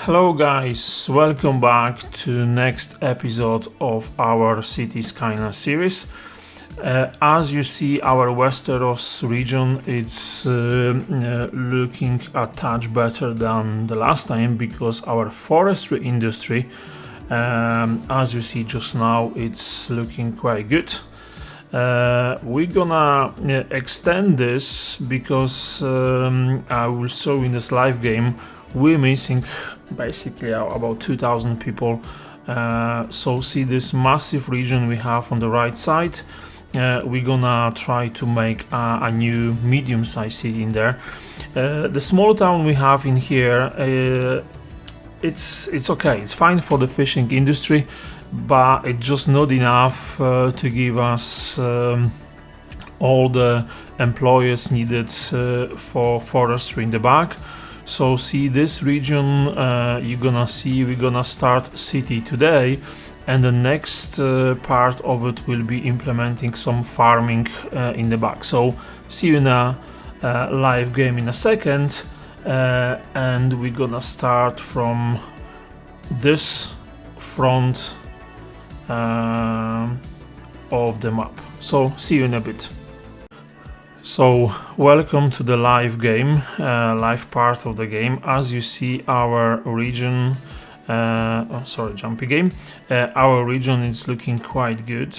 Hello guys, welcome back to next episode of our City Skylines series. As you see, our Westeros region it's looking a touch better than the last time because our forestry industry, as you see just now, it's looking quite good. We're gonna extend this because I will show in this live game we're missing basically about 2,000 people. So see this massive region we have on the right side. We're gonna try to make a new medium-sized city in there. The small town we have in here, it's okay. It's fine for the fishing industry, but it's just not enough to give us all the employees needed for forestry in the back. So see this region, you're gonna see we're gonna start city today, and the next part of it will be implementing some farming in the back. So see you in a live game in a second, and we're gonna start from this front of the map. So see you in a bit. So welcome to the live game, live part of the game. As you see, our region, jumpy game. Our region is looking quite good.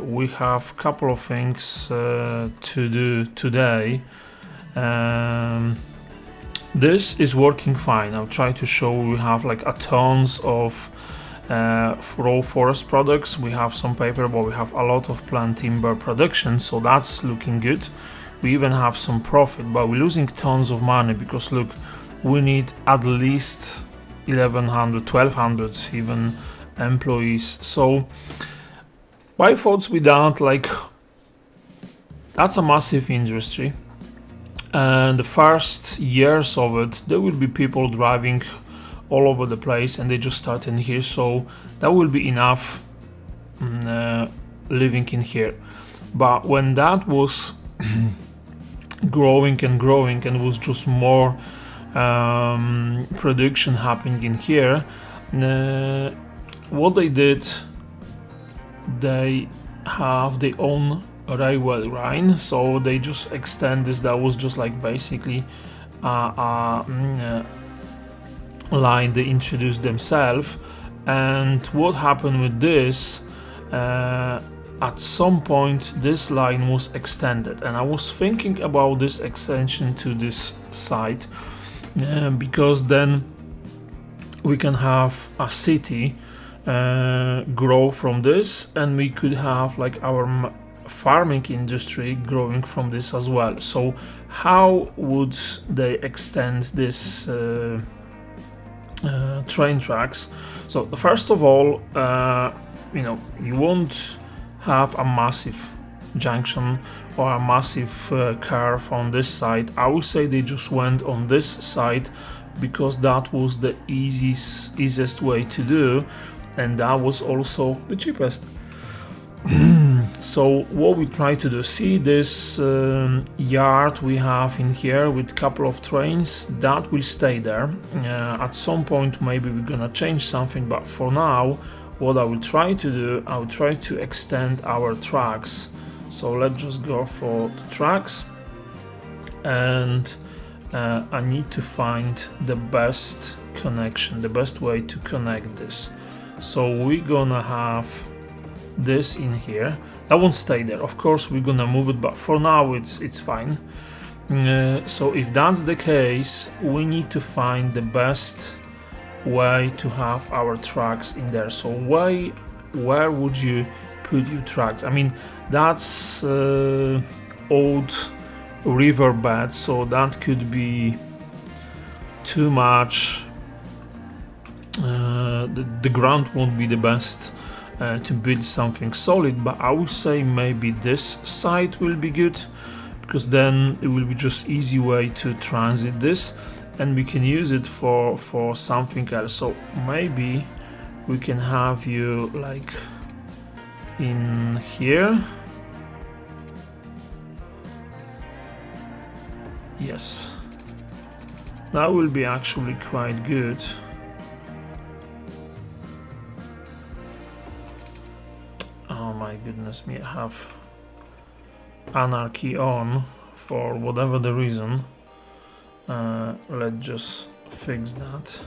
We have a couple of things to do today. This is working fine. I'll try to show. We have like a tons of raw forest products. We have some paper, but we have a lot of plant timber production, so that's looking good. We even have some profit, but we're losing tons of money because look, we need at least 1,100, 1,200 even employees. So my thoughts with that, like, that's a massive industry, and the first years of it there will be people driving all over the place, and they just start in here, so that will be enough living in here. But when that was growing and was just more production happening in here, what they did, they have their own railway line, so they just extend this. That was just like basically line they introduced themselves. And what happened with this, at some point this line was extended, and I was thinking about this extension to this side because then we can have a city grow from this, and we could have like our farming industry growing from this as well. So how would they extend this train tracks? So first of all, you won't have a massive junction or a massive curve on this side. I would say they just went on this side because that was the easiest way to do, and that was also the cheapest. So what we try to do, see this yard we have in here with a couple of trains, that will stay there. At some point maybe we're gonna change something, but for now what I will try to do, I will try to extend our tracks. So let's just go for the tracks, and I need to find the best connection, the best way to connect this. So we're gonna have this in here. That won't stay there, of course we're gonna move it, but for now it's fine. So if that's the case, we need to find the best way to have our tracks in there. So where would you put your tracks? I mean, that's old riverbed, so that could be too much. The ground won't be the best to build something solid, but I would say maybe this side will be good, because then it will be just easy way to transit this, and we can use it for something else. So maybe we can have you like in here. Yes, that will be actually quite good. my goodness me, I have anarchy on for whatever the reason. Let's just fix that.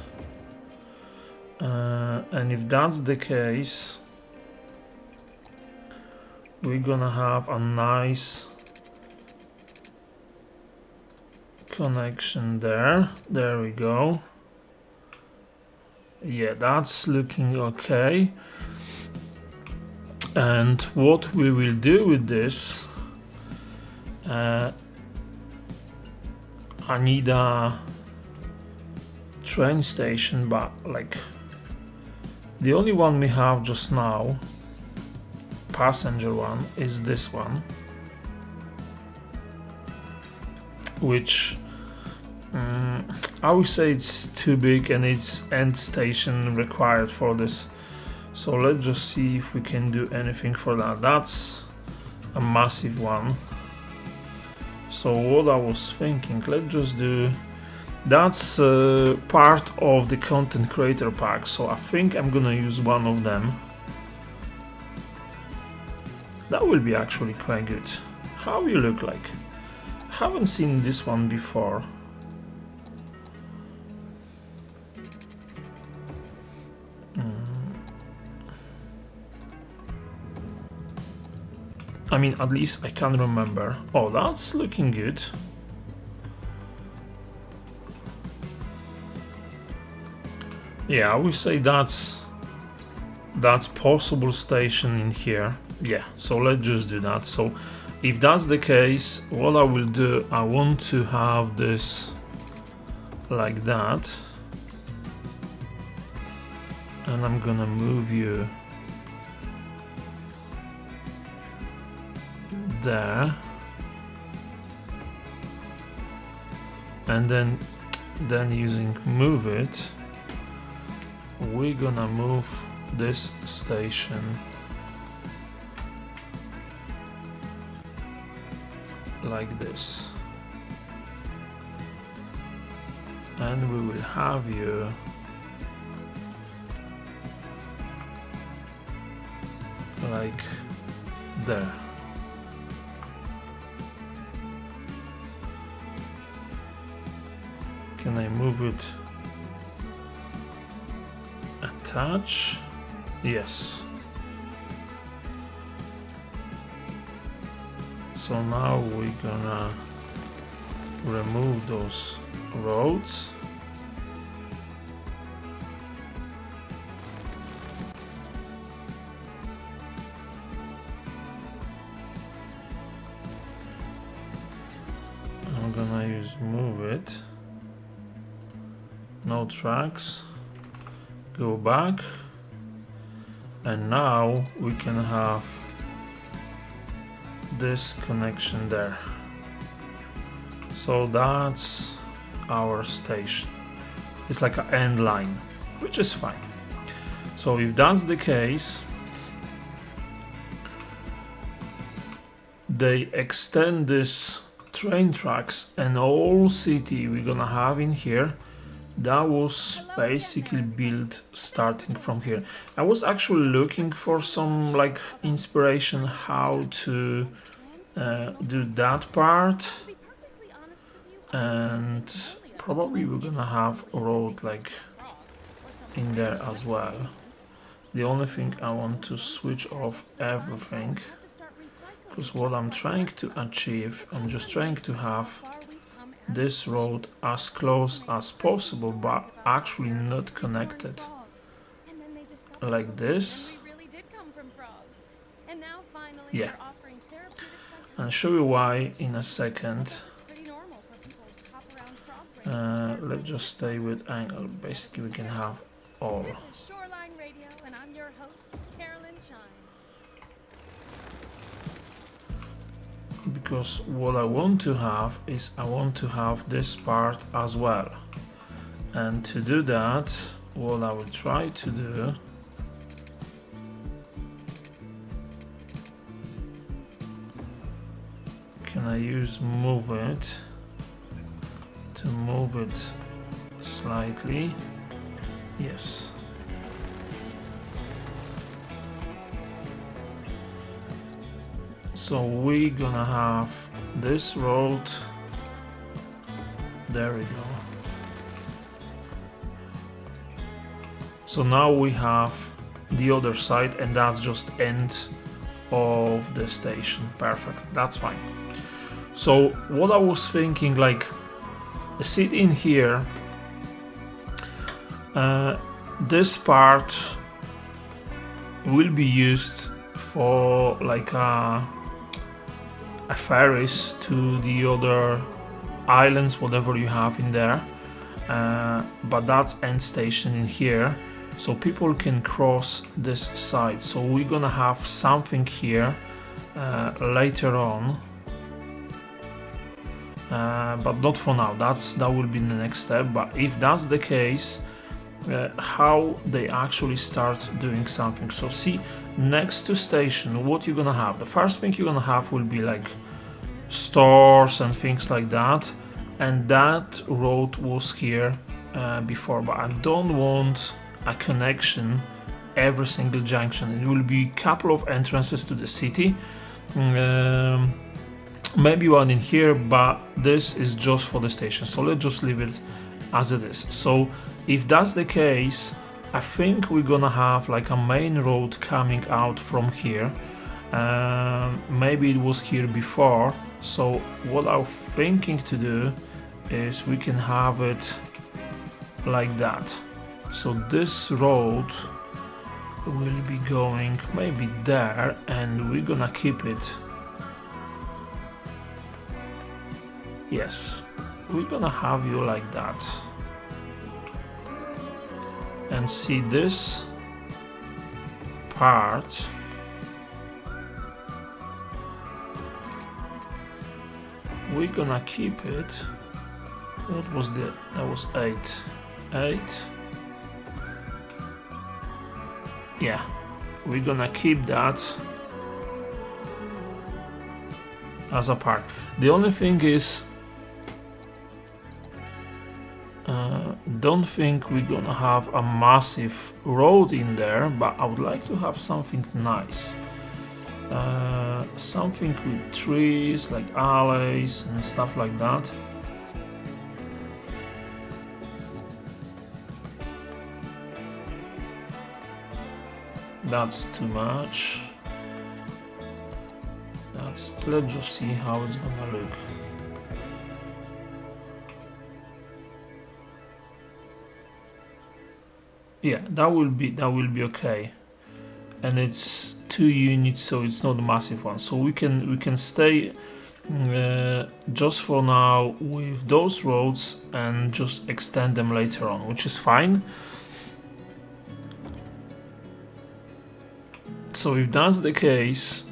And if that's the case, we're gonna have a nice connection there. There we go. Yeah, that's looking okay. And what we will do with this, I need a train station, but like the only one we have just now, passenger one, is this one, which I would say it's too big and it's end station required for this. So let's just see if we can do anything for that. That's a massive one. So what I was thinking, let's just do, that's part of the content creator pack, so I think I'm gonna use one of them. That will be actually quite good. How you look like? Haven't seen this one before. I mean, at least I can remember. Oh, that's looking good. Yeah, I would say that's possible station in here. Yeah, so let's just do that. So if that's the case, what I will do, I want to have this like that, and I'm gonna move you there, and then using move it, we're gonna move this station like this, and we will have you like there. Can I move it? Attach? Yes. So now we're gonna remove those roads. I'm gonna use move it. No tracks. Go back. And now we can have this connection there. So that's our station. It's like an end line, which is fine. So if that's the case, they extend this train tracks, and all city we're gonna have in here, that was basically built starting from here. I was actually looking for some like inspiration how to do that part, and probably we're gonna have a road like in there as well. The only thing, I want to switch off everything, because what I'm trying to achieve, I'm just trying to have this road as close as possible, but actually not connected like this. Yeah, I'll show you why in a second. Let's just stay with angle. Basically we can have all. Because what I want to have is, I want to have this part as well, and to do that, what I will try to do, can I use move it to move it slightly? Yes. So we're gonna have this road. There we go. So now we have the other side, and that's just end of the station. Perfect, that's fine. So what I was thinking, like, sit in here, this part will be used for like a ferries to the other islands, whatever you have in there, but that's end station in here, so people can cross this side. So we're gonna have something here later on, but not for now. That will be the next step. But if that's the case, how they actually start doing something. So see, next to station, what you're gonna have, the first thing you're gonna have will be like stores and things like that, and that road was here before, but I don't want a connection every single junction. It will be a couple of entrances to the city, maybe one in here, but this is just for the station, so let's just leave it as it is. So if that's the case, I think we're gonna have like a main road coming out from here. Maybe it was here before, so what I'm thinking to do is we can have it like that. So this road will be going maybe there, and we're gonna keep it. Yes, we're gonna have you like that. And see this part, we're gonna keep it. What was that? That was 8. Yeah, we're gonna keep that as a part. The only thing is, don't think we're gonna have a massive road in there, but I would like to have something nice, something with trees, like alleys and stuff like that. That's too much. Let's just see how it's gonna look. Yeah, that will be okay, and it's 2 units, so it's not a massive one. So we can stay just for now with those roads and just extend them later on, which is fine. So if that's the case,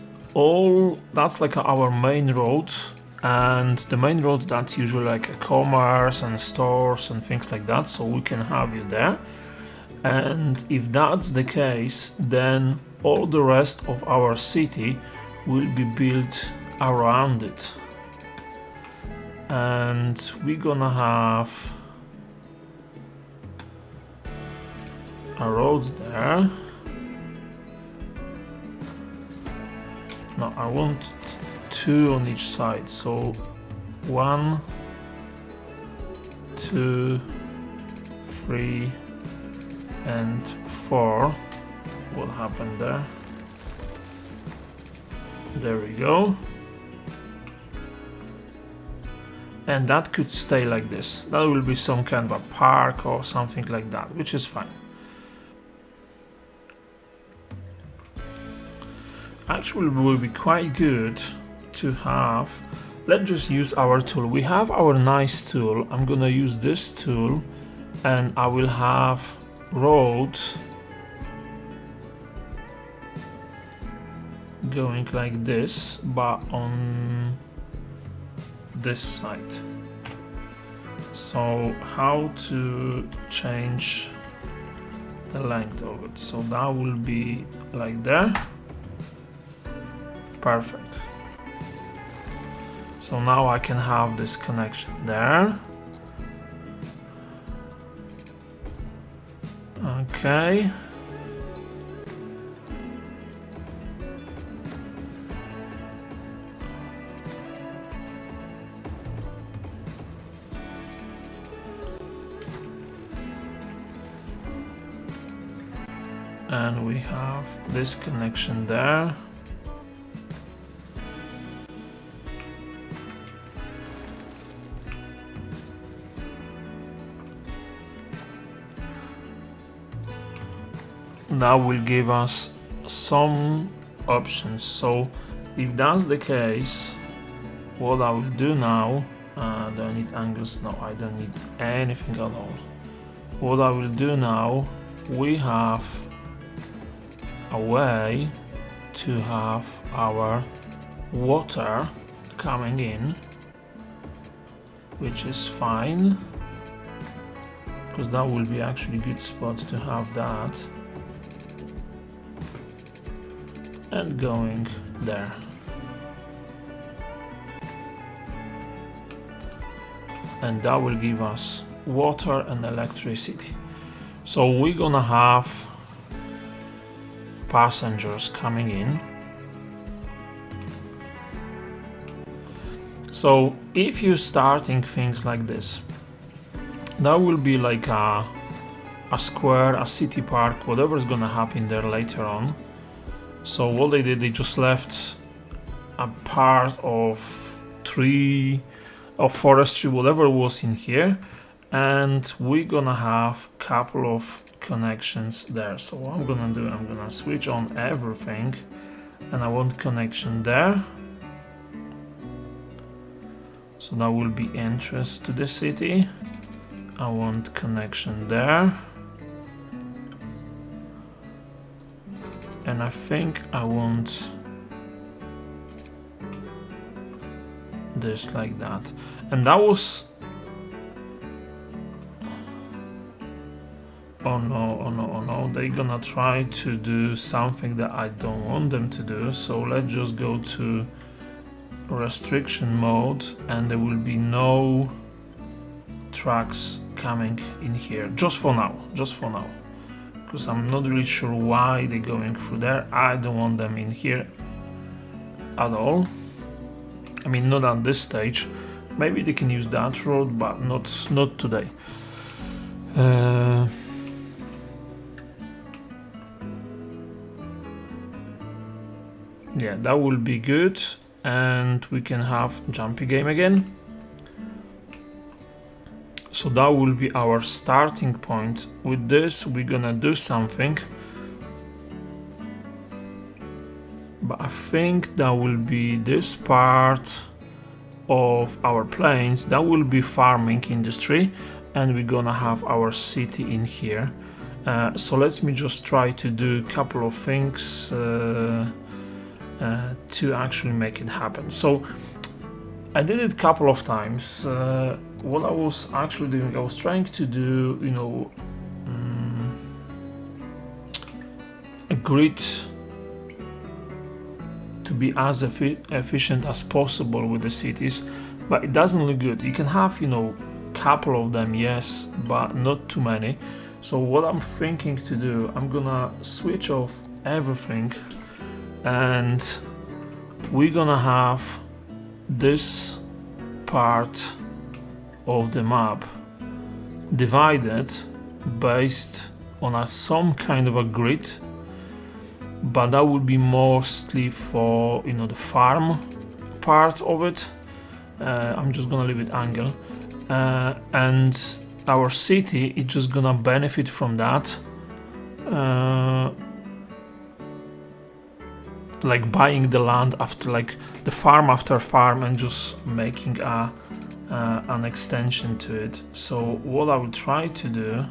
that's like our main road, and the main road, that's usually like a commerce and stores and things like that, so we can have you there. And if that's the case, then all the rest of our city will be built around it, and we're gonna have a road there. No, I want 2 on each side, so 1, 2, 3 and 4. What happened there? There we go. And that could stay like this. That will be some kind of a park or something like that, which is fine. Actually, it will be quite good to have. Let's just use our tool. We have our nice tool. I'm gonna use this tool, and I will have road going like this, but on this side. So how to change the length of it? So that will be like there. Perfect. So now I can have this connection there. Okay. and we have this connection there. That will give us some options. So if that's the case, what I will do now, do I need angles? No, I don't need anything at all. What I will do now, we have a way to have our water coming in, which is fine, because that will be actually a good spot to have that. And going there. And that will give us water and electricity. So we're gonna have passengers coming in. So if you're starting things like this, that will be like a square, a city park, whatever's gonna happen there later on. So what they did, they just left a part of tree, of forestry, whatever was in here, and we're gonna have a couple of connections there. So what I'm gonna do, I'm gonna switch on everything, and I want connection there. So that will be entrance to the city. I want connection there. And I think I want this like that. And that was... Oh no, oh no, oh no. They're gonna try to do something that I don't want them to do. So let's just go to restriction mode, and there will be no tracks coming in here. Just for now, just for now. Because I'm not really sure why they're going through there. I don't want them in here at all. I mean, not at this stage. Maybe they can use that road, but not today. Yeah, that will be good, and we can have jumpy game again. So that will be our starting point. With this, we're gonna do something. But I think that will be this part of our plains. That will be farming industry, and we're gonna have our city in here. So let me just try to do a couple of things to actually make it happen. So I did it a couple of times. What I was actually doing, I was trying to do, you know, a grid to be as efficient as possible with the cities, but it doesn't look good. You can have, you know, couple of them, yes, but not too many. So what I'm thinking to do, I'm gonna switch off everything, and we're gonna have this part of the map divided based on some kind of a grid, but that would be mostly for, you know, the farm part of it. I'm just gonna leave it angle, and our city is just gonna benefit from that, like buying the land after, like the farm after farm, and just making an extension to it. So what I will try to do,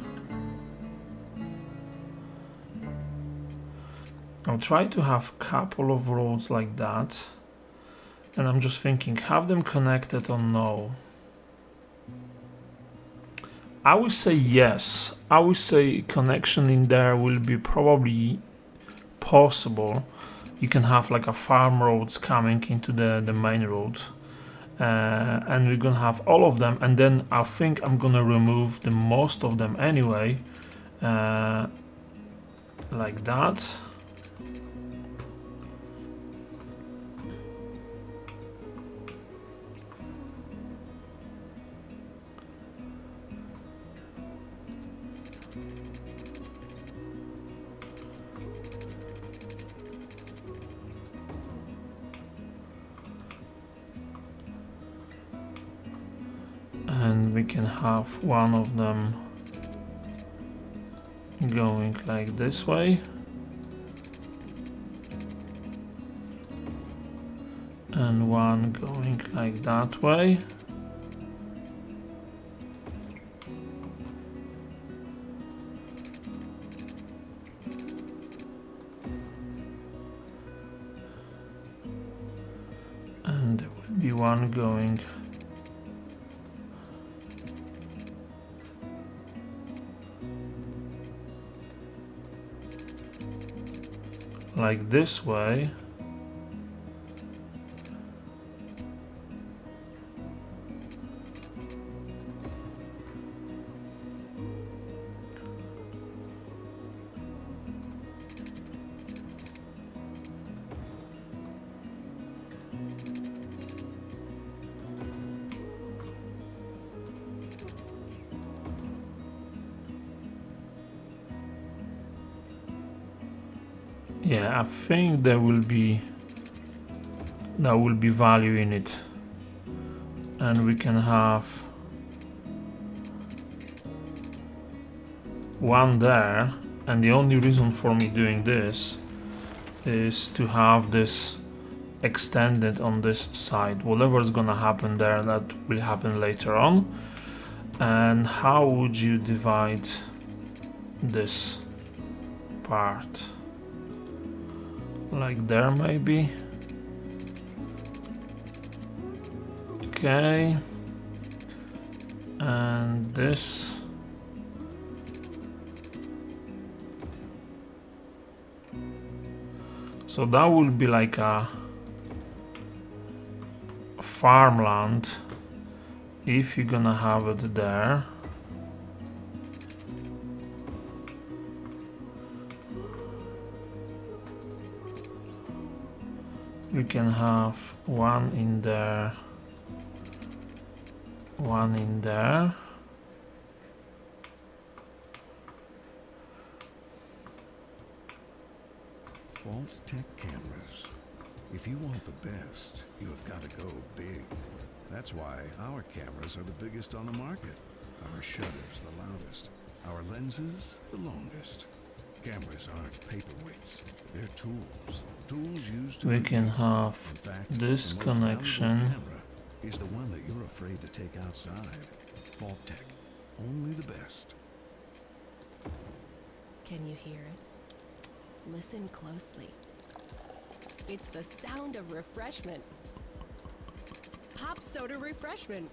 I'll try to have a couple of roads like that, and I'm just thinking, have them connected or no? I would say yes. I would say connection in there will be probably possible. You can have like a farm roads coming into the main road. And we're gonna have all of them, and then I think I'm gonna remove the most of them anyway, like that. and we can have one of them going like this way, and one going like that way. And there will be one going like this way. Yeah, I think there will be value in it, and we can have one there, and the only reason for me doing this is to have this extended on this side. Whatever is gonna happen there, that will happen later on. And how would you divide this part? Like there, maybe. Okay. And this. So that will be like a farmland if you're gonna have it there. We can have one in there, one in there. Fault Tech cameras. If you want the best, you have got to go big. That's why our cameras are the biggest on the market. Our shutters the loudest. Our lenses the longest. Cameras aren't paperweights. They're tools. Tools used to We can have this the most connection. valuable camera is the one that you're afraid to take outside. Fault Tech. Only the best. Can you hear it? Listen closely. It's the sound of refreshment. Pop soda refreshment.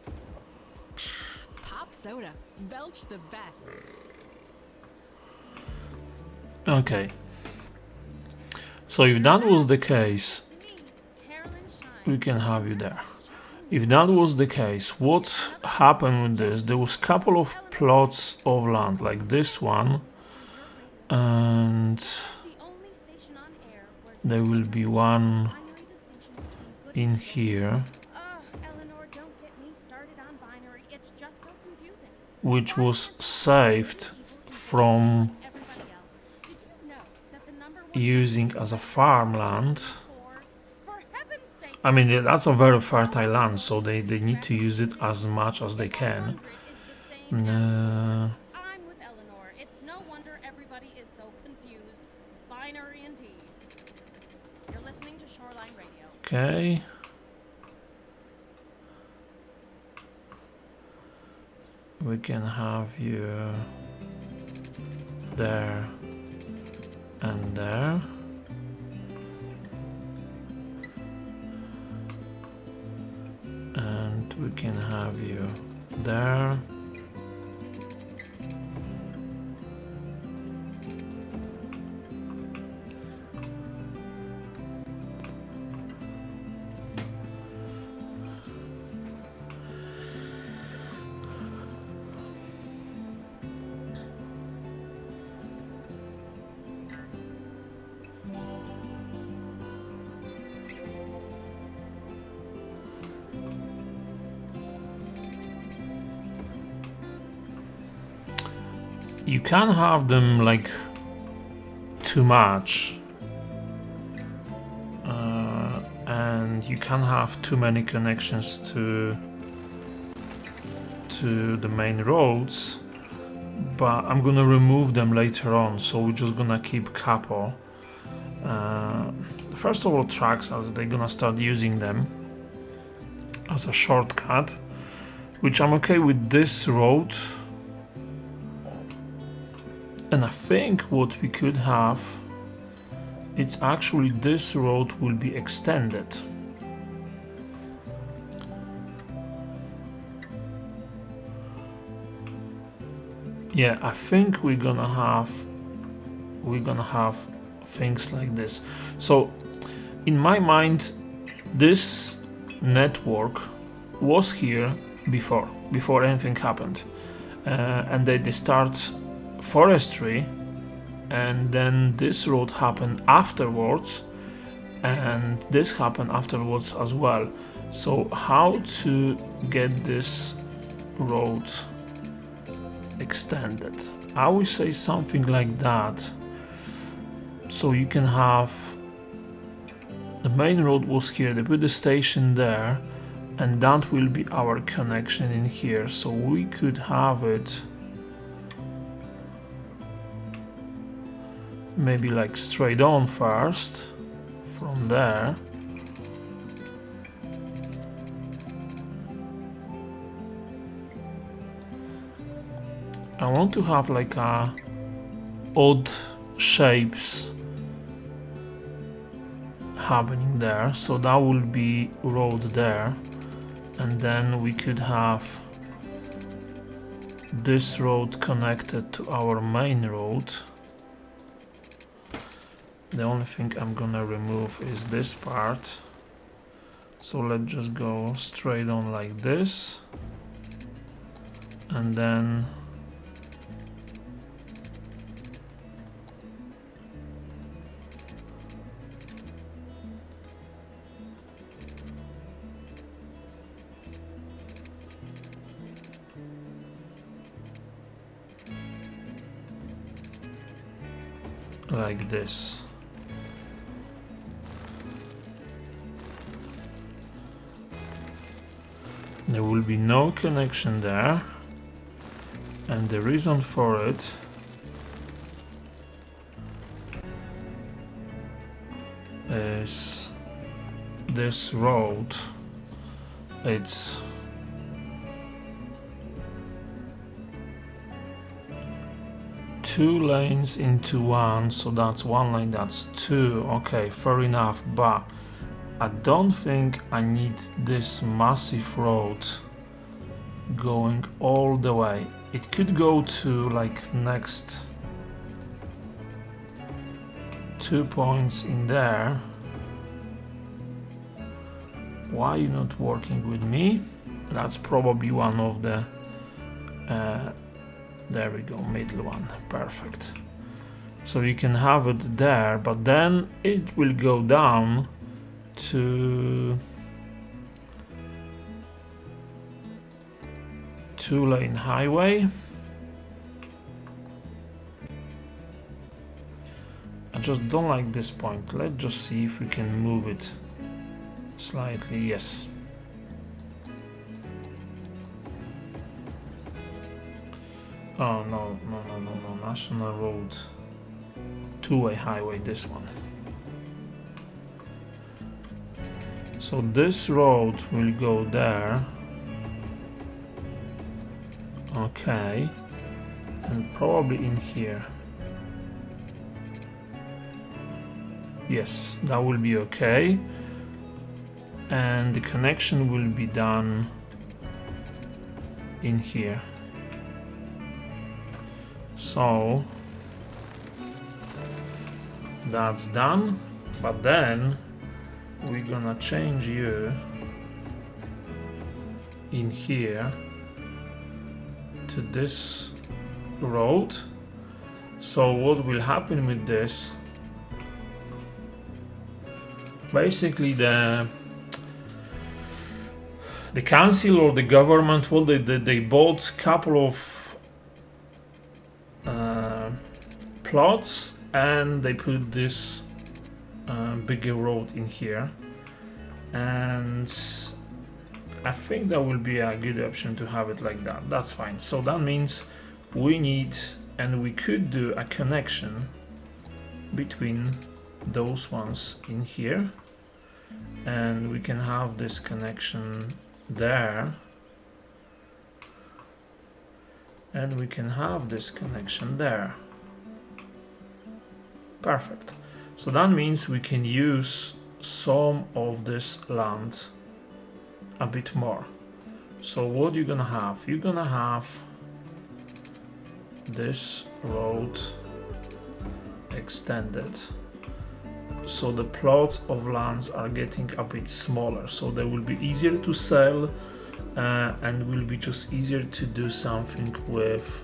Pop soda. Belch the best. Okay. So if that was the case, we can have you there. If that was the case, what happened with this? There was a couple of plots of land like this one, and there will be one in here, which was saved from using as a farmland. I mean, that's a very fertile land, so they need to use it as much as they can. I'm with Eleanor. It's no wonder everybody is so confused. Binary indeed. You're listening to Shoreline Radio. Okay. We can have you there and there. And we can have you there. You can't have them like too much, and you can't have too many connections to to the main roads, but I'm gonna remove them later on, so we're just gonna keep couple. First of all, tracks, as they're gonna start using them as a shortcut, which I'm okay with this road. And I think what we could have, it's actually this road will be extended. Yeah, I think we're gonna have things like this. So in my mind, this network was here before anything happened, and they start forestry, and then this road happened afterwards, and this happened afterwards as well. So how to get this road extended? I would say something like that. So you can have the main road was here, they put the station there, and that will be our connection in here. So we could have it maybe like straight on first from there. I want to have like a odd shapes happening there, so that will be road there, and then we could have this road connected to our main road. The only thing I'm gonna remove is this part, so let's just go straight on like this, and then like this. There will be no connection there, and the reason for it is this road. It's two lanes into one, so that's one lane, that's two. Okay, fair enough, but I don't think I need this massive road going all the way. It could go to like next 2 points in there. Why are you not working with me? That's probably one of the there we go, middle one, perfect. So you can have it there, but then it will go down to 2-lane highway. I just don't like this point. Let's just see if we can move it slightly. Yes. Oh no, National Road, 2-way highway, this one. So this road will go there. Okay. And probably in here. Yes, that will be okay. And the connection will be done in here. So that's done, but then we're gonna change you in here to this road. So what will happen with this, basically the council or the government, well, they bought a couple of plots, and they put this bigger road in here, and I think that will be a good option to have it like that. That's fine. So that means we need, and we could do a connection between those ones in here, and we can have this connection there, and we can have this connection there. Perfect. So that means we can use some of this land a bit more. So what you're gonna have? You're gonna have this road extended. So the plots of lands are getting a bit smaller. So they will be easier to sell and will be just easier to do something with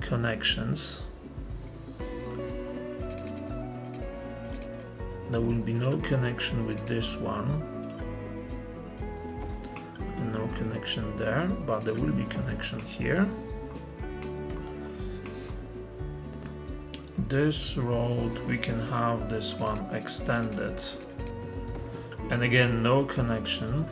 connections. There will be no connection with this one, and no connection there, but there will be connection here. This road, we can have this one extended, and again no connection.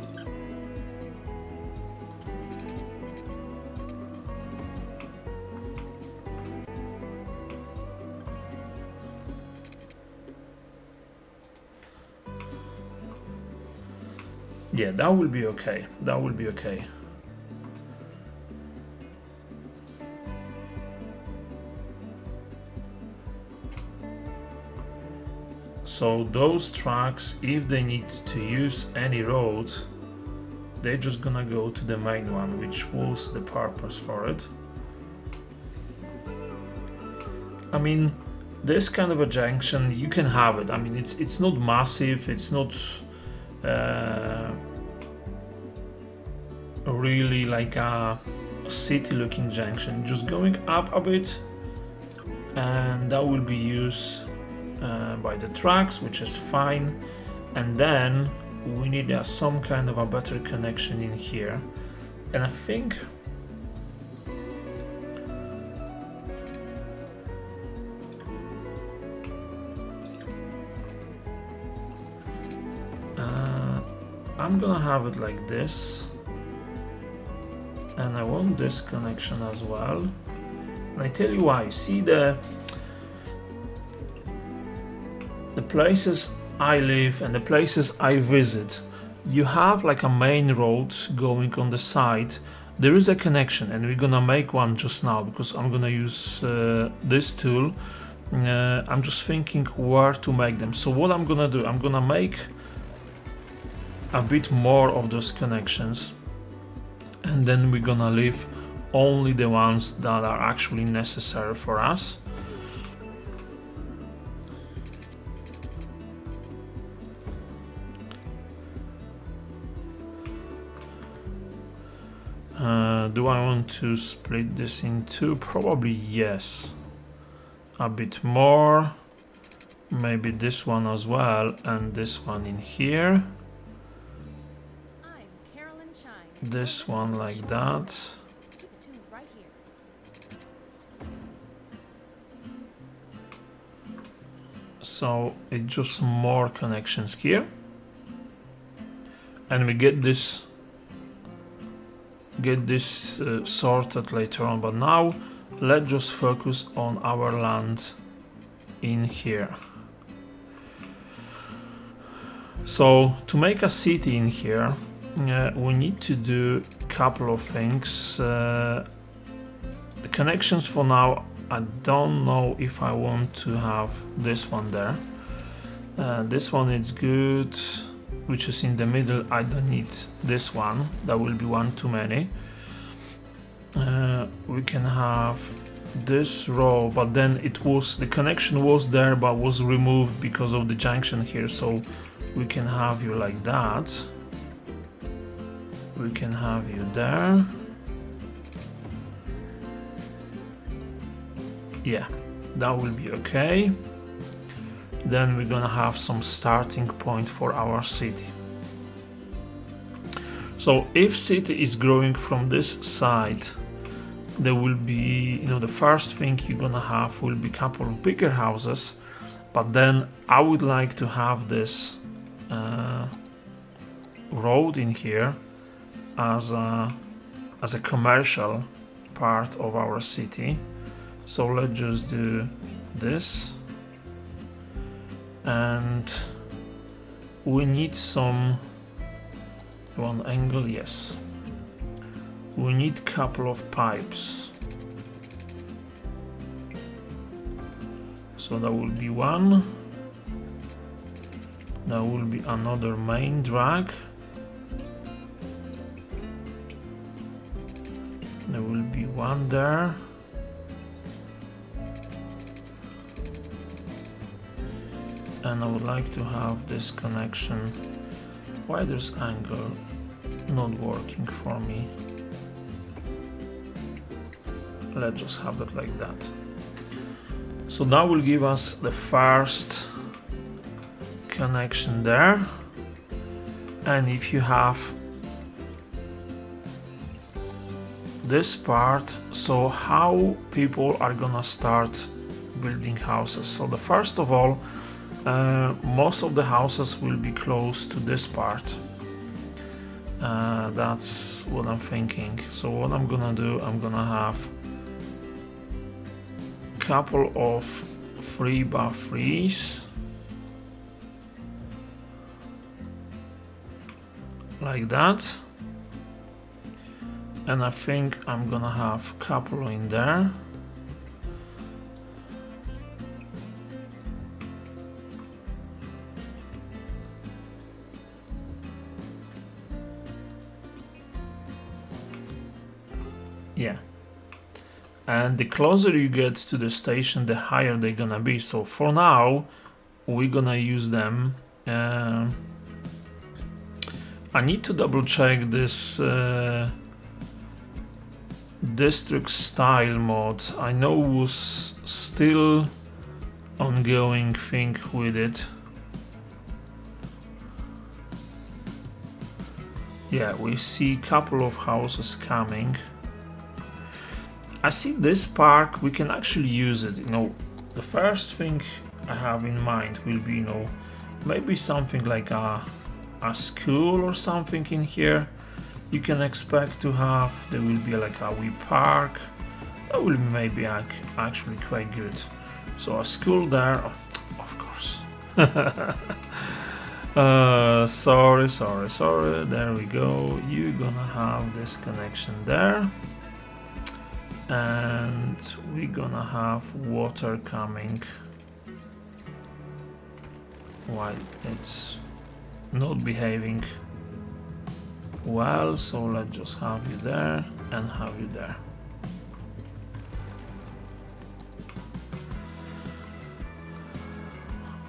Yeah, that will be okay. That will be okay. So those trucks, if they need to use any road, they're just gonna go to the main one, which was the purpose for it. I mean, this kind of a junction, you can have it. I mean, it's not massive, it's not really like a city looking junction, just going up a bit, and that will be used by the trucks, which is fine. And then we need some kind of a better connection in here, and I think I'm gonna have it like this, and I want this connection as well. And I tell you why. See, the places I live and the places I visit, you have like a main road going on the side. There is a connection, and we're gonna make one just now because I'm gonna use this tool. I'm just thinking where to make them. So what I'm gonna do, I'm gonna make a bit more of those connections, and then we're gonna leave only the ones that are actually necessary for us. Do I want to split this in two? Probably yes. A bit more. Maybe this one as well, and this one in here. This one like that. So it's just more connections here, and we get this sorted later on. But now let's just focus on our land in here. So to make a city in here, we need to do a couple of things. The connections for now, I don't know if I want to have this one there. This one is good, which is in the middle. I don't need this one, that will be one too many. We can have this row, but then the connection was there but was removed because of the junction here, so we can have you like that. We can have you there. Yeah, that will be okay. Then we're gonna have some starting point for our city. So if city is growing from this side, there will be, the first thing you're gonna have will be a couple of bigger houses, but then I would like to have this road in here as a commercial part of our city. So let's just do this, and we need some one angle. Yes, we need couple of pipes. So that will be one. There will be another main drag. There will be one there. And I would like to have this connection. Why this angle not working for me? Let's just have it like that. So that will give us the first connection there. And if you have this part, so how people are gonna start building houses. So the first of all, most of the houses will be close to this part. That's what I'm thinking. So what I'm gonna do, I'm gonna have couple of 3x3s like that, and I think I'm gonna have couple in there. Yeah. And the closer you get to the station, the higher they're gonna be. So for now, we're gonna use them. I need to double check this district style mod. I know it was still ongoing thing with it. Yeah, we see a couple of houses coming. I see this park, we can actually use it. The first thing I have in mind will be, maybe something like a school or something in here. You can expect to have, there will be like a wee park. That will maybe actually quite good. So a school there, of course. Sorry, there we go. You're gonna have this connection there. And we're gonna have water coming while it's not behaving well, so let's just have you there and have you there.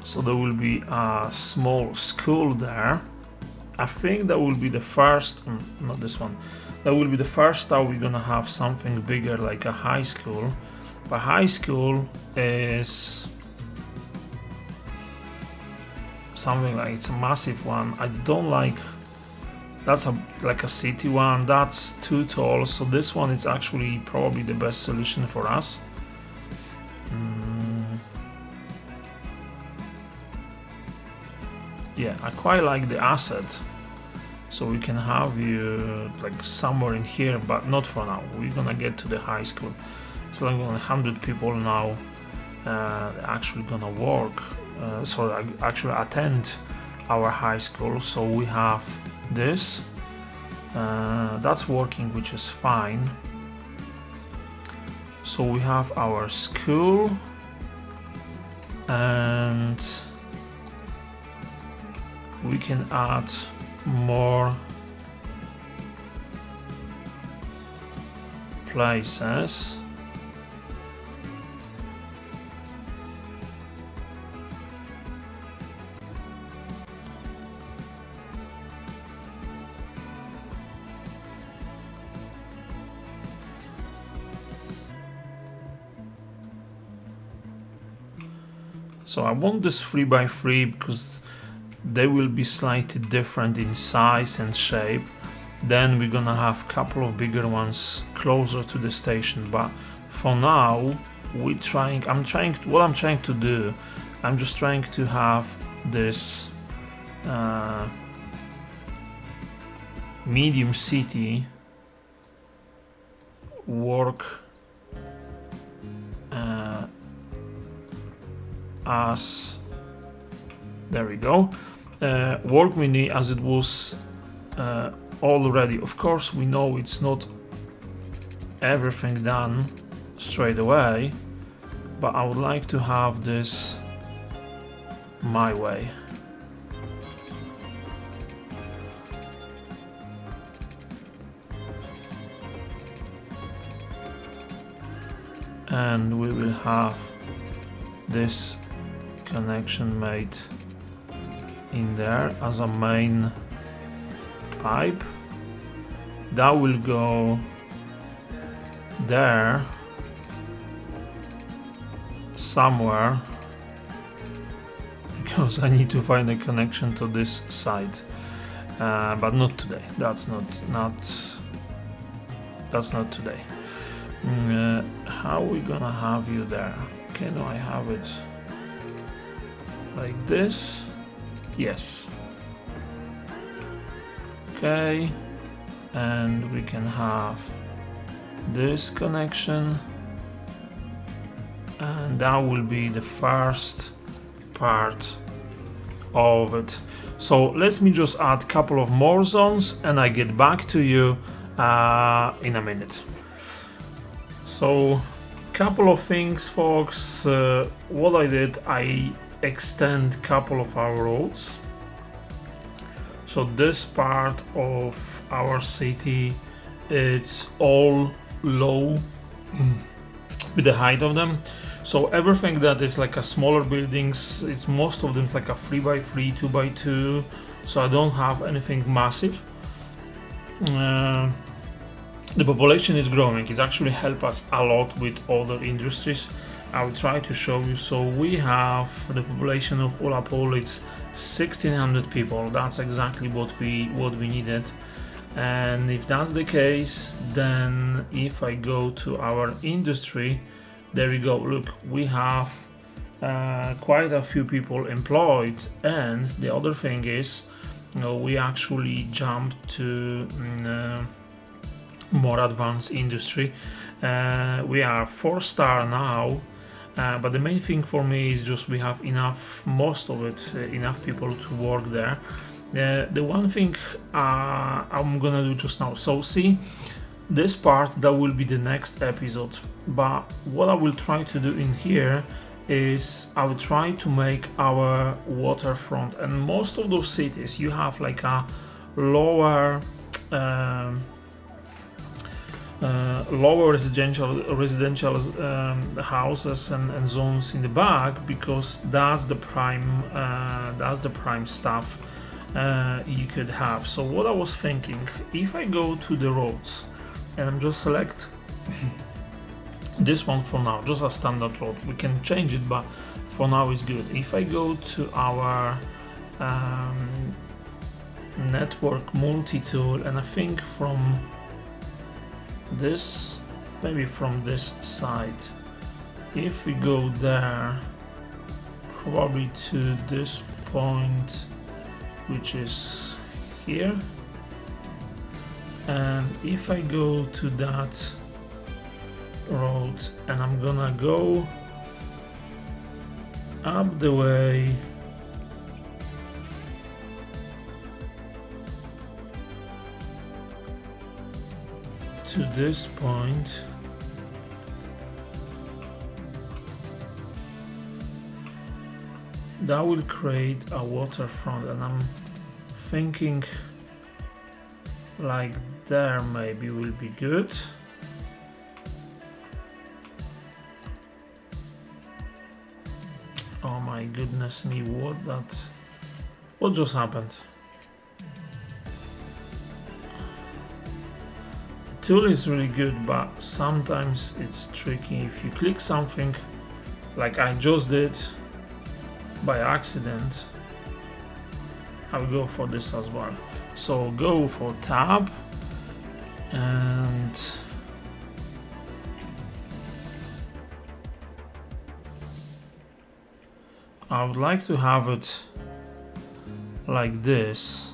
So there will be a small school there. I think that will be the first, not this one. That will be the first time we're gonna have something bigger like a high school. But high school is something like, it's a massive one. I don't like, that's like a city one, that's too tall. So this one is actually probably the best solution for us. Yeah, I quite like the asset. So we can have you like somewhere in here, but not for now. We're gonna get to the high school. It's like 100 people now actually gonna work. Actually attend our high school. So we have this. That's working, which is fine. So we have our school, and we can add more places. So I want this 3x3 because they will be slightly different in size and shape. Then we're gonna have a couple of bigger ones closer to the station. But for now, what I'm trying to do, I'm just trying to have this medium city work as, there we go, work mini as it was already. Of course, we know it's not everything done straight away, but I would like to have this my way. And we will have this connection made in there as a main pipe that will go there somewhere, because I need to find a connection to this side, but not today. That's not today. How are we gonna have you there? Can I have it like this? Yes. Okay, and we can have this connection, and that will be the first part of it. So let me just add a couple of more zones and I get back to you in a minute. So couple of things, folks. What I did, I extend couple of our roads. So this part of our city, it's all low with the height of them. So everything that is like a smaller buildings, it's most of them like a 3x3, 2x2. So I don't have anything massive. The population is growing. It's actually helped us a lot with other industries. I will try to show you. So we have the population of Ulapul. It's 1,600 people. That's exactly what we needed. And if that's the case, then if I go to our industry, there we go. Look, we have quite a few people employed. And the other thing is, we actually jumped to more advanced industry. We are 4-star now, but the main thing for me is just we have enough, most of it, enough people to work there. The one thing I'm gonna do just now, so see this part, that will be the next episode, but what I will try to do in here is I will try to make our waterfront, and most of those cities you have like a lower lower residential houses and zones in the back, because that's the prime stuff you could have. So what I was thinking, if I go to the roads and I'm just select this one for now, just a standard road, we can change it, but for now it's good. If I go to our network multi-tool, and I think from this, maybe from this side, if we go there, probably to this point, which is here, and if I go to that road and I'm gonna go up the way to this point, that will create a waterfront, and I'm thinking like there maybe will be good. Oh my goodness me, what just happened? Tool is really good, but sometimes it's tricky. If you click something like I just did by accident, I will go for this as well. So go for tab, and I would like to have it like this.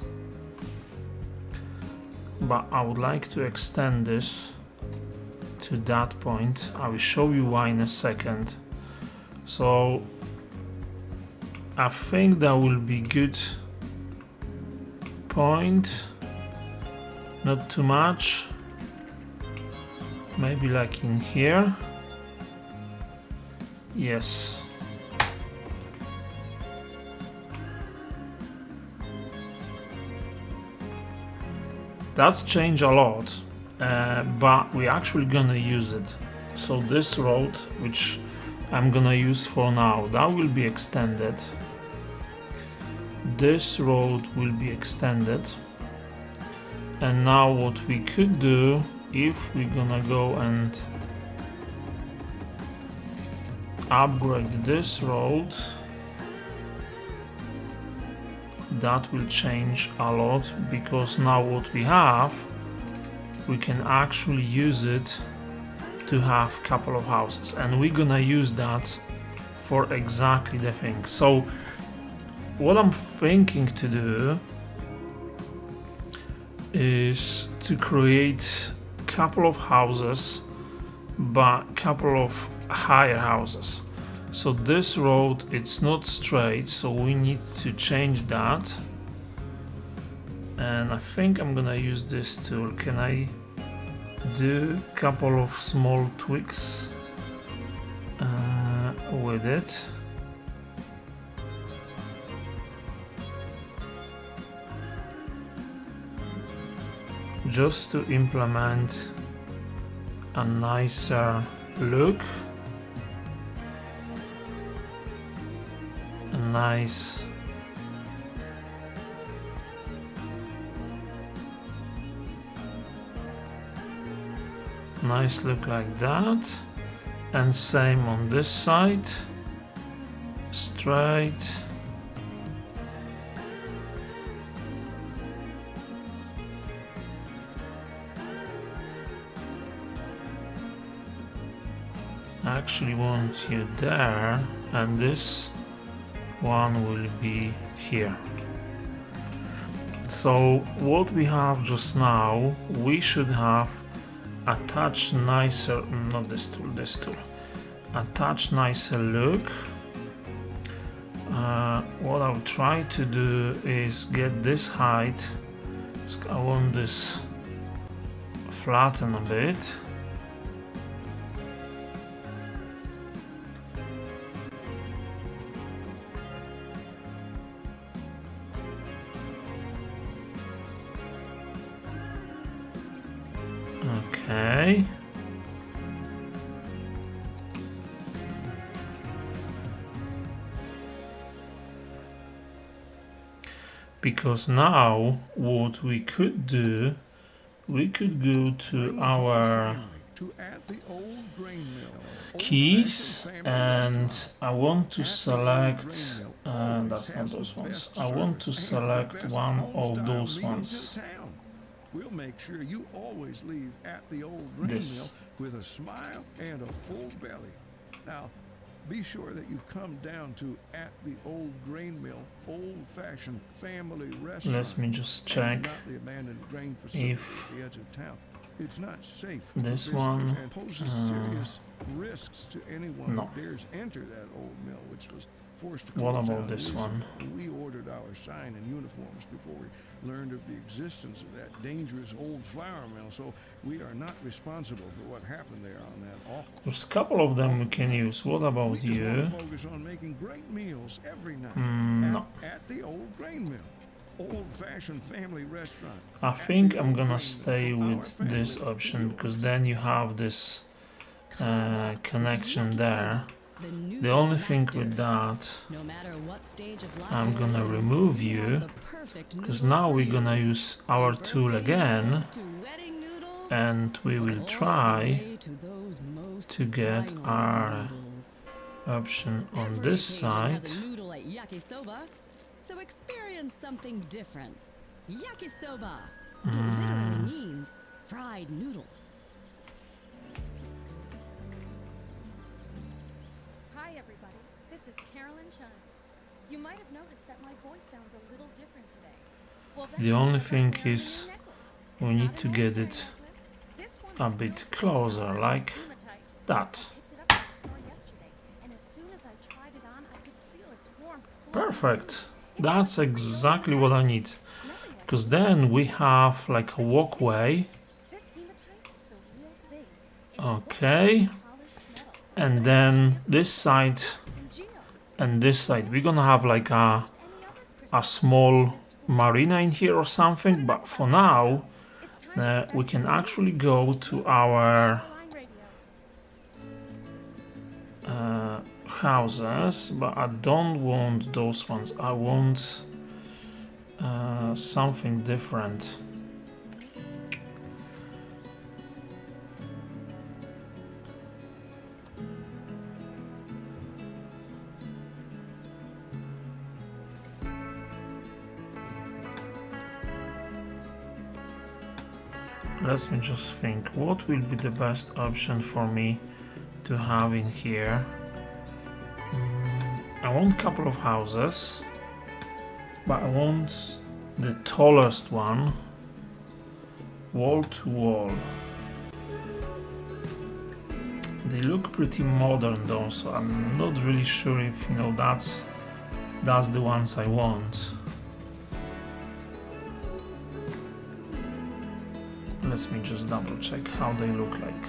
but I would like to extend this to that point. I will show you why in a second. So I think that will be good point, not too much, maybe like in here. Yes. That's changed a lot, but we're actually gonna use it. So this road, which I'm gonna use for now, that will be extended. This road will be extended. And now what we could do, if we're gonna go and upgrade this road, that will change a lot, because now what we have, we can actually use it to have a couple of houses, and we're gonna use that for exactly the thing. So what I'm thinking to do is to create a couple of houses, but a couple of higher houses. So this road, it's not straight, so we need to change that. And I think I'm gonna use this tool. Can I do a couple of small tweaks with it? Just to implement a nicer look. A nice look like that, and same on this side, straight. I actually want you there, and this one will be here. So what we have just now, we should have a touch nicer, not this tool, this tool, a touch nicer look. What I'll try to do is get this height, I want this flatten a bit. Okay. Because now what we could do, we could go to our keys, and I want to select, that's not those ones, I want to select one of those ones. We'll make sure you always leave at the old grain mill with a smile and a full belly. Now, be sure that you come down to at the old grain mill, old-fashioned family restaurant. Let me just check not the abandoned grain facility if at the edge of town. It's not safe this for one, and poses serious risks to anyone no. who dares enter that old mill, which was forced to What close about down this recently. one? We ordered our sign and uniforms before we learned of the existence of that dangerous old flour mill, so we are not responsible for what happened there on that awful. There's a couple of them we can use. What about We just you? want to focus on making great meals every night No. at the old grain mill. Old-fashioned family restaurant. I think I'm gonna stay with this option, because then you have this connection there. The only thing with that, I'm gonna remove you, because now we're gonna use our tool again, and we will try to get our option on this side. So experience something different. Yakisoba. It literally means fried noodles. Hi, everybody. This is Carolyn Shine. You might have noticed that my voice sounds a little different today. Well, that's The only because I'm thing wearing a is, new necklace. we need to get it a bit closer, like that. Perfect. That's exactly what I need. Because then we have like a walkway. Okay. And then this side and this side. We're gonna have like a small marina in here or something. But for now, we can actually go to our houses, but I don't want those ones. I want something different. Let me just think, what will be the best option for me to have in here? I want a couple of houses, but I want the tallest one, wall to wall. They look pretty modern though, so I'm not really sure if, you know, that's the ones I want. Let me just double check how they look like.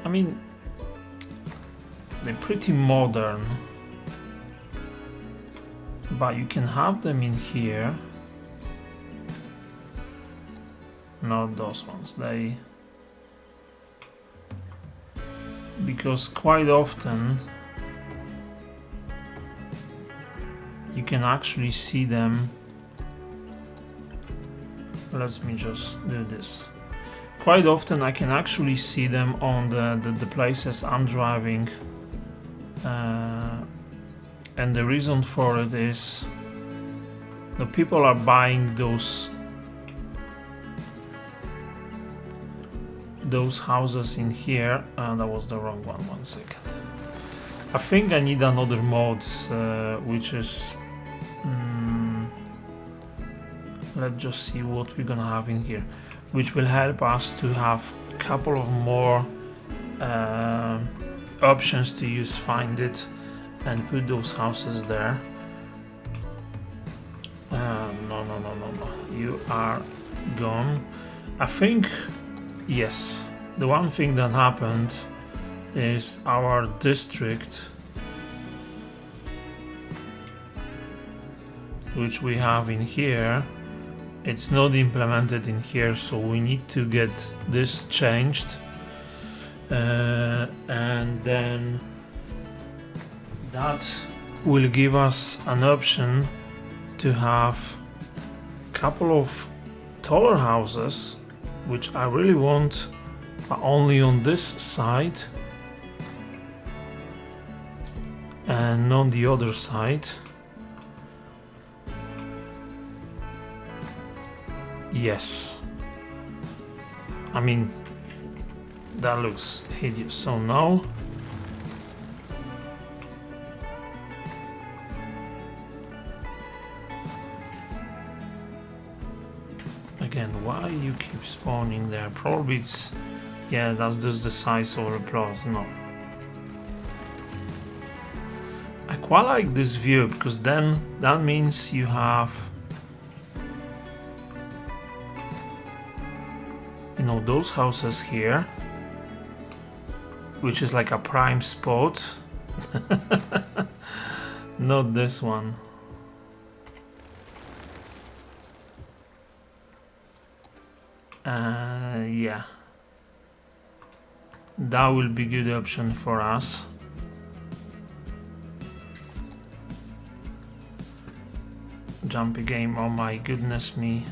I mean, they're pretty modern, but you can have them in here. Not those ones. Because quite often you can actually see them. Let me just do this. Quite often I can actually see them on the places I'm driving, and the reason for it is the people are buying those houses in here. That was the wrong one. 1 second. I think I need another mod, which is let's just see what we're gonna have in here, which will help us to have a couple of more options to use Find It and put those houses there. No, you are gone. I think, yes, the one thing that happened is our district, which we have in here, it's not implemented in here, so we need to get this changed, and then that will give us an option to have a couple of taller houses, which I really want, but only on this side and on the other side. Yes, I mean, that looks hideous, so no. Again, why you keep spawning there? Probably it's, yeah, that's just the size of the plot. No, I quite like this view, because then that means you have, you know, those houses here, which is like a prime spot. Not this one. Yeah, that will be good option for us. Jumpy game, oh my goodness me.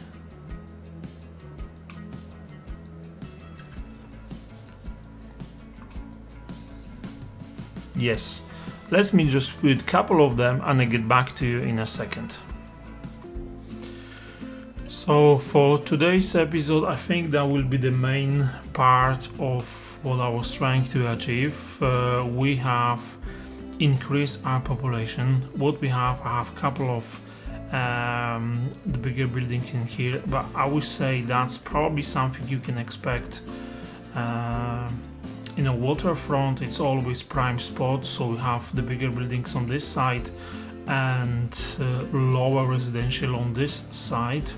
Yes, let me just put a couple of them and I get back to you in a second. So for today's episode, I think that will be the main part of what I was trying to achieve. We have increased our population. What we have, I have a couple of the bigger buildings in here, but I would say that's probably something you can expect. In a waterfront, it's always prime spot, so we have the bigger buildings on this side and lower residential on this side.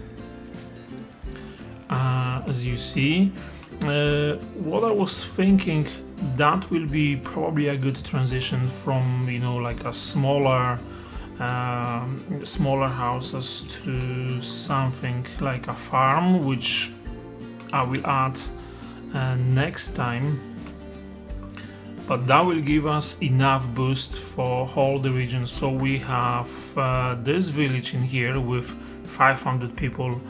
As you see, what I was thinking, that will be probably a good transition from, you know, like a smaller houses to something like a farm, which I will add next time. But that will give us enough boost for all the region. So we have this village in here with 500 people.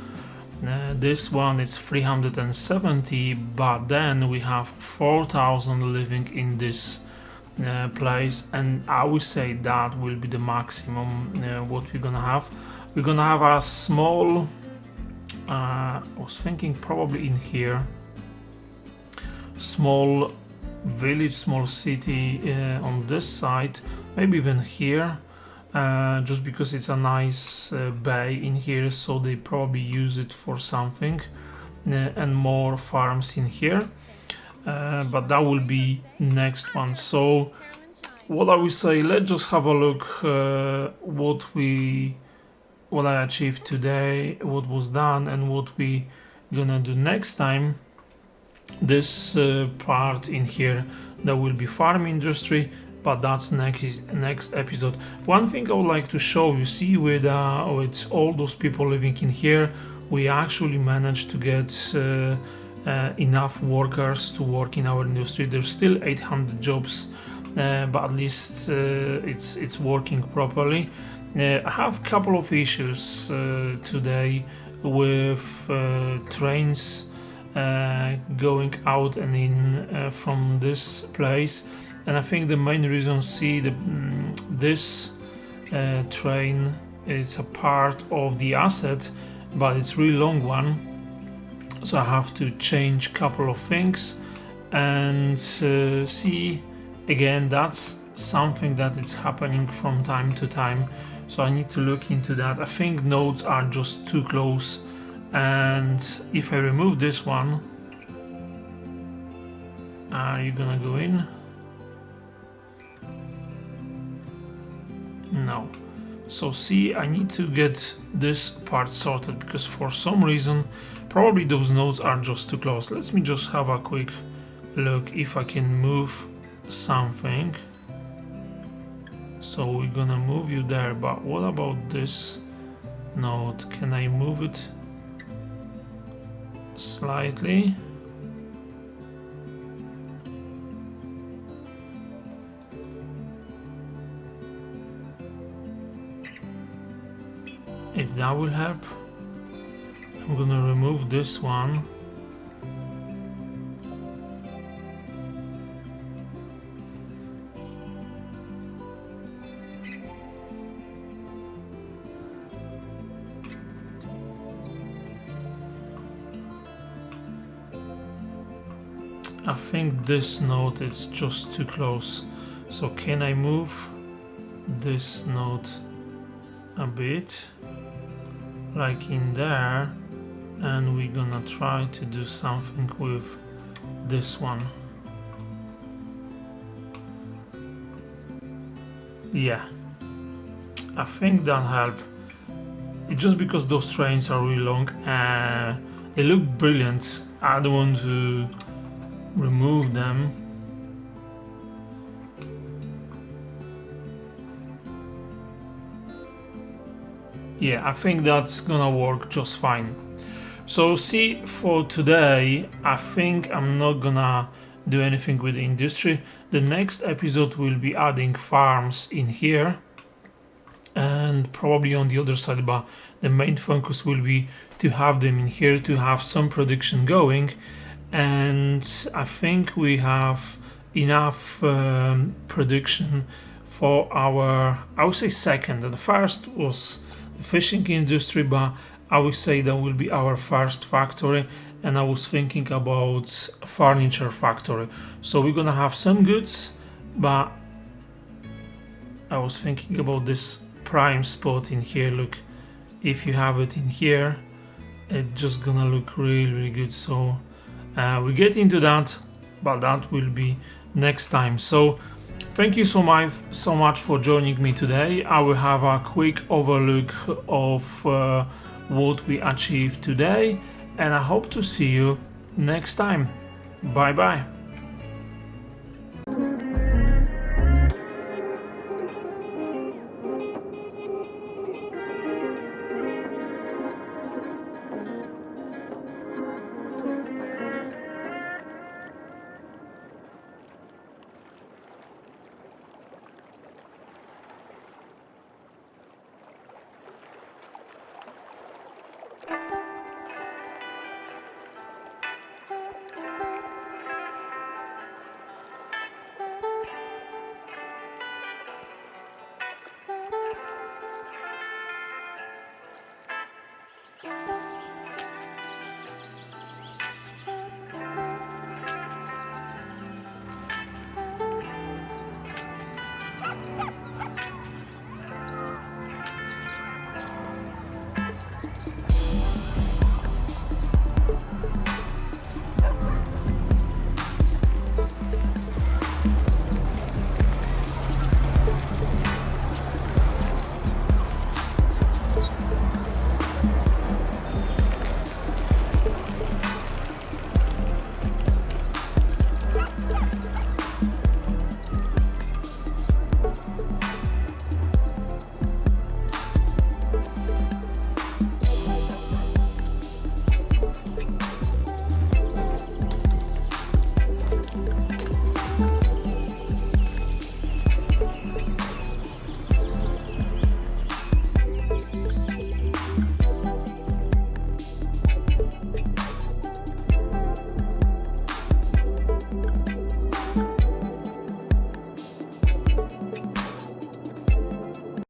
This one is 370, but then we have 4,000 living in this place, and I would say that will be the maximum what we're gonna have. We're gonna have a small, I was thinking probably in here, small village, small city on this side, maybe even here, just because it's a nice bay in here, so they probably use it for something, and more farms in here, but that will be next one. So what I will say, let's just have a look what I achieved today, what was done, and what we gonna do next time. This part in here, that will be farm industry, but that's next episode. One thing I would like to show you, see with all those people living in here, we actually managed to get enough workers to work in our industry. There's still 800 jobs, but at least it's working properly. I have a couple of issues today with trains going out and in from this place, and I think the main reason, see this train, it's a part of the asset, but it's really long one, so I have to change a couple of things and see again, that's something that is happening from time to time, so I need to look into that. I think nodes are just too close, and if I remove this one, are you gonna go in? No. So see, I need to get this part sorted, because for some reason probably those nodes are just too close. Let me just have a quick look if I can move something. So we're gonna move you there, but what about this node? Can I move it slightly? If that will help, I'm gonna remove this one. I think this node is just too close. So can I move this node a bit, like in there, and we're gonna try to do something with this one. Yeah, I think that helped. It's just because those trains are really long and they look brilliant. I don't want to remove them. Yeah, I think that's gonna work just fine. So see, for today, I think I'm not gonna do anything with the industry. The next episode will be adding farms in here and probably on the other side, but the main focus will be to have them in here, to have some production going. And I think we have enough production for our, I would say, second. And the first was the fishing industry, but I would say that will be our first factory. And I was thinking about furniture factory. So we're gonna have some goods, but I was thinking about this prime spot in here. Look, if you have it in here, it's just gonna look really good. So we get into that, but that will be next time. So thank you so much for joining me today. I will have a quick overlook of what we achieved today, and I hope to see you next time. Bye bye.